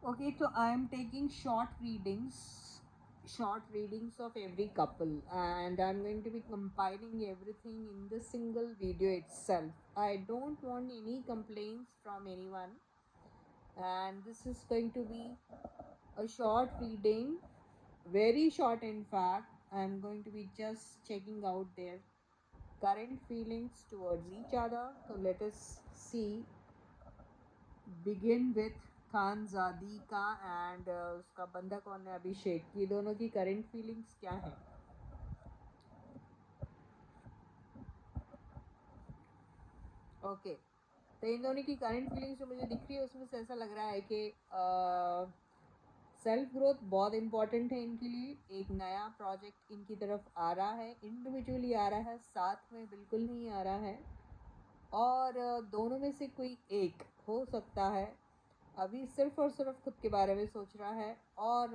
Okay, so I am taking short readings of every couple, and I'm going to be compiling everything in the single video itself. I don't want any complaints from anyone, and this is going to be a short reading, very short in fact. I'm going to be just checking out their current feelings towards each other. So let us see. Begin with Khanzaadi का and उसका बंदा कौन है अभिषेक, ये दोनों की current feelings क्या है। ओके, तो इन दोनों की करंट फीलिंग्स जो मुझे दिख रही है उसमें से ऐसा लग रहा है कि सेल्फ ग्रोथ बहुत इम्पॉर्टेंट है इनके लिए। एक नया प्रोजेक्ट इनकी तरफ आ रहा है, इंडिविजुअली आ रहा है, साथ में बिल्कुल नहीं आ रहा है। और दोनों में से कोई एक हो सकता है अभी सिर्फ और सिर्फ खुद के बारे में सोच रहा है, और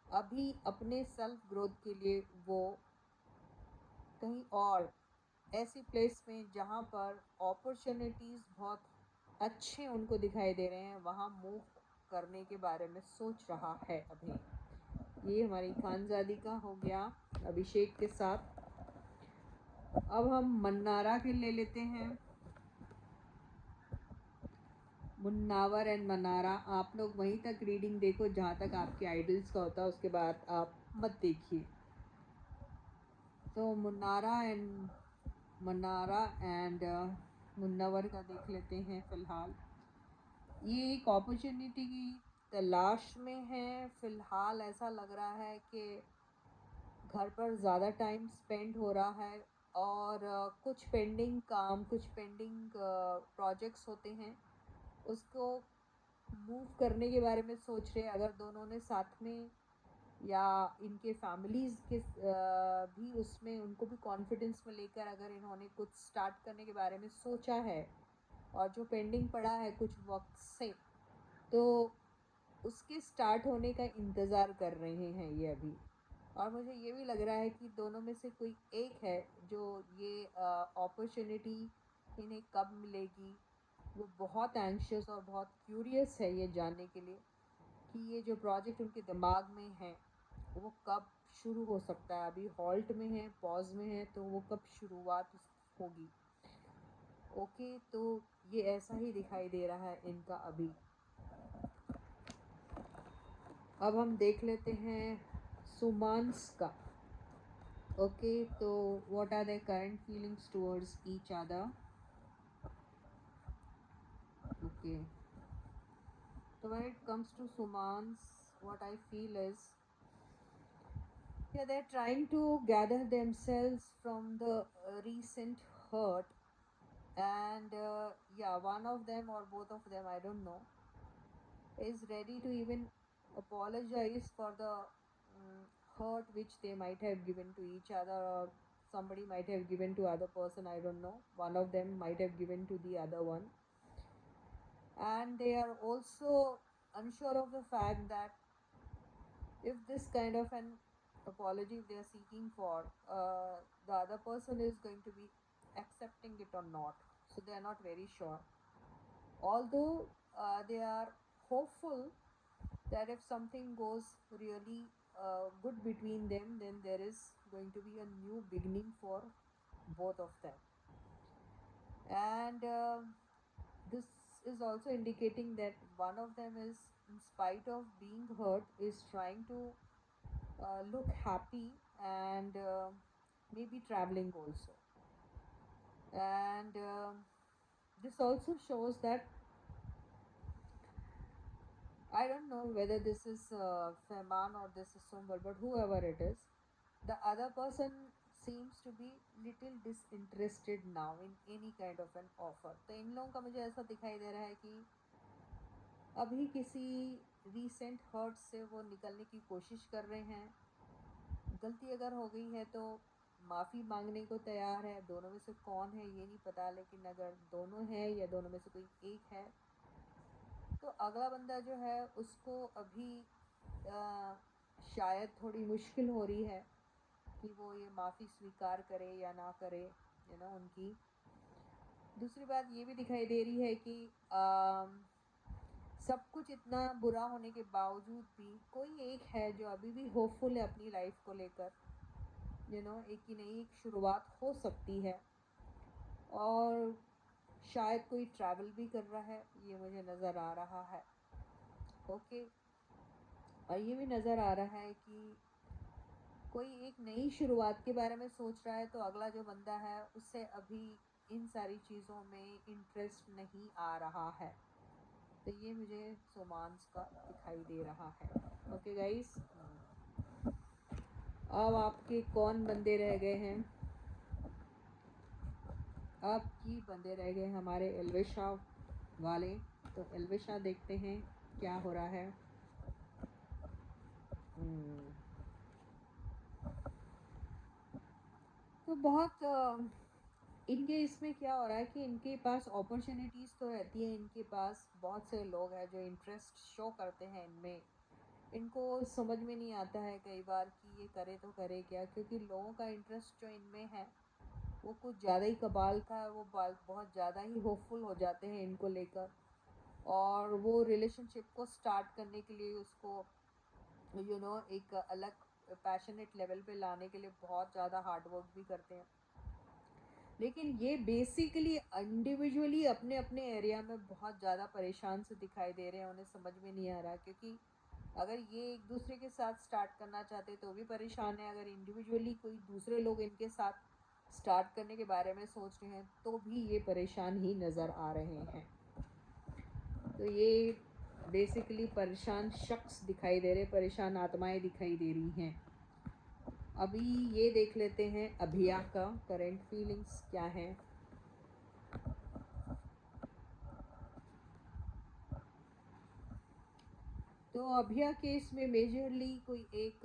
अभी अपने सेल्फ ग्रोथ के लिए वो कहीं और ऐसी प्लेस में जहाँ पर अपॉर्चुनिटीज़ बहुत अच्छे उनको दिखाई दे रहे हैं वहाँ मूव करने के बारे में सोच रहा है अभी। ये हमारी खानजादी का हो गया अभिषेक के साथ। अब हम मन्नारा के ले लेते हैं, मुन्नावर एंड मनारा। आप लोग वहीं तक रीडिंग देखो जहाँ तक आपके आइडल्स का होता है, उसके बाद आप मत देखिए। तो मनारा एंड मुन्नावर का देख लेते हैं फ़िलहाल। ये एक अपॉर्चुनिटी की तलाश में है। फ़िलहाल ऐसा लग रहा है कि घर पर ज़्यादा टाइम स्पेंड हो रहा है, और कुछ पेंडिंग काम, कुछ पेंडिंग प्रोजेक्ट्स होते हैं, उसको मूव करने के बारे में सोच रहे हैं। अगर दोनों ने साथ में या इनके फैमिलीज़ के भी उसमें उनको भी कॉन्फिडेंस में लेकर अगर इन्होंने कुछ स्टार्ट करने के बारे में सोचा है, और जो पेंडिंग पड़ा है कुछ वक्त से, तो उसके स्टार्ट होने का इंतज़ार कर रहे हैं ये अभी। और मुझे ये भी लग रहा है कि दोनों में से कोई एक है जो ये अपॉर्चुनिटी इन्हें कब मिलेगी, वो बहुत एंशियस और बहुत क्यूरियस है ये जानने के लिए कि ये जो प्रोजेक्ट उनके दिमाग में है वो कब शुरू हो सकता है। अभी हॉल्ट में है, पॉज में है, तो वो कब शुरुआत होगी। ओके, तो ये ऐसा ही दिखाई दे रहा है इनका अभी। अब हम देख लेते हैं सुमांस का। ओके, तो what are the current feelings towards each other. Okay, so when it comes to Sumans, what I feel is, yeah, they're trying to gather themselves from the recent hurt, and yeah, one of them or both of them, I don't know, is ready to even apologize for the hurt which they might have given to each other, or somebody might have given to other person, I don't know, one of them might have given to the other one. And they are also unsure of the fact that if this kind of an apology they are seeking for, the other person is going to be accepting it or not. So they are not very sure. Although they are hopeful that if something goes really good between them, then there is going to be a new beginning for both of them. And this is also indicating that one of them is, in spite of being hurt, is trying to look happy, and maybe traveling also. And this also shows that, I don't know whether this is Feman or this is Sumbal, but whoever it is, the other person seems to be little disinterested now in any kind of an offer. तो इन लोगों का मुझे ऐसा दिखाई दे रहा है कि अभी किसी रीसेंट हर्ट से वो निकलने की कोशिश कर रहे हैं। गलती अगर हो गई है तो माफ़ी मांगने को तैयार है। दोनों में से कौन है ये नहीं पता, लेकिन अगर दोनों हैं या दोनों में से कोई एक है, तो अगला बंदा जो है उसको अभी शायद थोड़ी मुश्किल हो रही है कि वो ये माफ़ी स्वीकार करे या ना करे, उनकी। दूसरी बात ये भी दिखाई दे रही है कि सब कुछ इतना बुरा होने के बावजूद भी कोई एक है जो अभी भी होपफुल है अपनी लाइफ को लेकर, एक की नई एक शुरुआत हो सकती है। और शायद कोई ट्रैवल भी कर रहा है, ये मुझे नज़र आ रहा है। ओके, और ये भी नज़र आ रहा है कि कोई एक नई शुरुआत के बारे में सोच रहा है, तो अगला जो बंदा है उससे अभी इन सारी चीज़ों में इंटरेस्ट नहीं आ रहा है। तो ये मुझे रोमांस का दिखाई दे रहा है। ओके गाइस, अब आपके कौन बंदे रह गए हैं? अब की बंदे रह गए हमारे एल्विशा वाले। तो एल्विशा देखते हैं क्या हो रहा है। तो बहुत इनके इसमें क्या हो रहा है कि इनके पास अपॉर्चुनिटीज़ तो रहती है, इनके पास बहुत से लोग हैं जो इंटरेस्ट शो करते हैं इनमें। इनको समझ में नहीं आता है कई बार कि ये करे तो करे क्या, क्योंकि लोगों का इंटरेस्ट जो इनमें है वो कुछ ज़्यादा ही कबाल का है। वो बहुत ज़्यादा ही होपफुल हो जाते हैं इनको लेकर, और वो रिलेशनशिप को स्टार्ट करने के लिए उसको एक अलग पैशनेट लेवल पे लाने के लिए बहुत ज़्यादा हार्ड वर्क भी करते हैं। लेकिन ये बेसिकली इंडिविजुअली अपने अपने एरिया में बहुत ज़्यादा परेशान से दिखाई दे रहे हैं। उन्हें समझ में नहीं आ रहा, क्योंकि अगर ये एक दूसरे के साथ स्टार्ट करना चाहते तो भी परेशान है, अगर इंडिविजुअली कोई दूसरे लोग इनके साथ स्टार्ट करने के बारे में सोच रहे हैं तो भी ये परेशान ही नज़र आ रहे हैं। तो ये बेसिकली परेशान शख्स दिखाई दे रहे, परेशान आत्माएं दिखाई दे रही हैं। अभी ये देख लेते हैं अभिया का करंट फीलिंग्स क्या है। तो अभिया केस में मेजरली कोई एक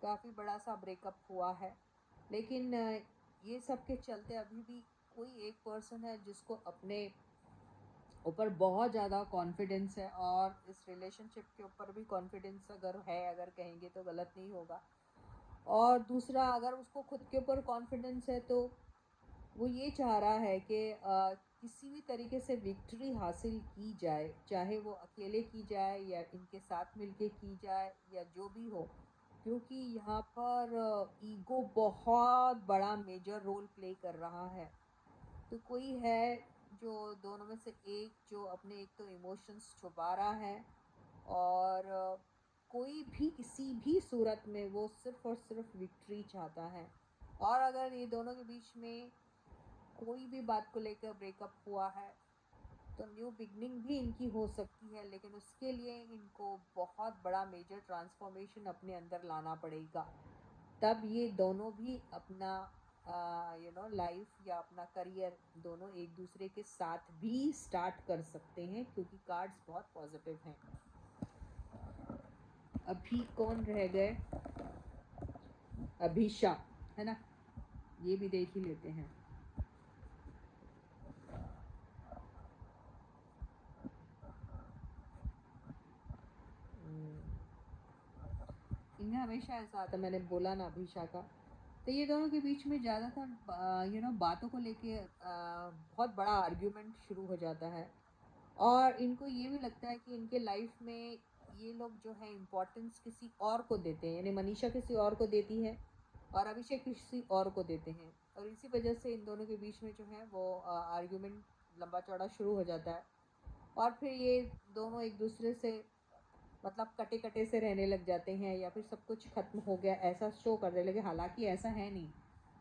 काफ़ी बड़ा सा ब्रेकअप हुआ है, लेकिन ये सब के चलते अभी भी कोई एक पर्सन है जिसको अपने ऊपर बहुत ज़्यादा कॉन्फिडेंस है, और इस रिलेशनशिप के ऊपर भी कॉन्फिडेंस अगर है, अगर कहेंगे तो गलत नहीं होगा। और दूसरा, अगर उसको खुद के ऊपर कॉन्फिडेंस है तो वो ये चाह रहा है कि किसी भी तरीके से विक्ट्री हासिल की जाए, चाहे वो अकेले की जाए या इनके साथ मिलके की जाए या जो भी हो, क्योंकि यहाँ पर ईगो बहुत बड़ा मेजर रोल प्ले कर रहा है। तो कोई है जो दोनों में से एक जो अपने एक तो इमोशंस छुपा रहा है, और कोई भी किसी भी सूरत में वो सिर्फ और सिर्फ विक्ट्री चाहता है। और अगर ये दोनों के बीच में कोई भी बात को लेकर ब्रेकअप हुआ है तो न्यू बिगनिंग भी इनकी हो सकती है, लेकिन उसके लिए इनको बहुत बड़ा मेजर ट्रांसफॉर्मेशन अपने अंदर लाना पड़ेगा। तब ये दोनों भी अपना लाइफ या अपना करियर दोनों एक दूसरे के साथ भी स्टार्ट कर सकते हैं, क्योंकि कार्ड्स बहुत पॉजिटिव हैं। अभी कौन रह गए? अभिषा, है ना? ये भी देख ही लेते हैं। इनमें हमेशा ऐसा आता है, मैंने बोला ना अभिषा का। तो ये दोनों के बीच में ज़्यादातर बातों को लेके बहुत बड़ा आर्ग्यूमेंट शुरू हो जाता है, और इनको ये भी लगता है कि इनके लाइफ में ये लोग जो है इम्पोर्टेंस किसी और को देते हैं, यानी मनीषा किसी और को देती है और अभिषेक किसी और को देते हैं, और इसी वजह से इन दोनों के बीच में जो है वो आर्ग्यूमेंट लंबा चौड़ा शुरू हो जाता है, और फिर ये दोनों एक दूसरे से मतलब कटे कटे से रहने लग जाते हैं, या फिर सब कुछ ख़त्म हो गया ऐसा शो करने लगे। हालांकि ऐसा है नहीं,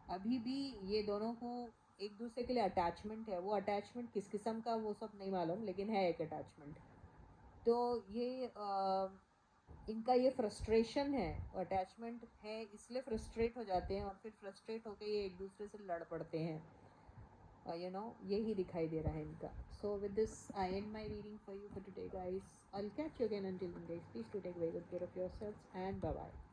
अभी भी ये दोनों को एक दूसरे के लिए अटैचमेंट है। वो अटैचमेंट किस किस्म का वो सब नहीं मालूम, लेकिन है एक अटैचमेंट। तो ये इनका ये फ्रस्ट्रेशन है, अटैचमेंट है इसलिए फ्रस्ट्रेट हो जाते हैं, और फिर फ्रस्ट्रेट होकर ये एक दूसरे से लड़ पड़ते हैं। यही दिखाई दे रहा है इनका। So with this I end my reading for you for today guys. I'll catch you again. Until then guys, please do take very good care of yourselves and bye bye.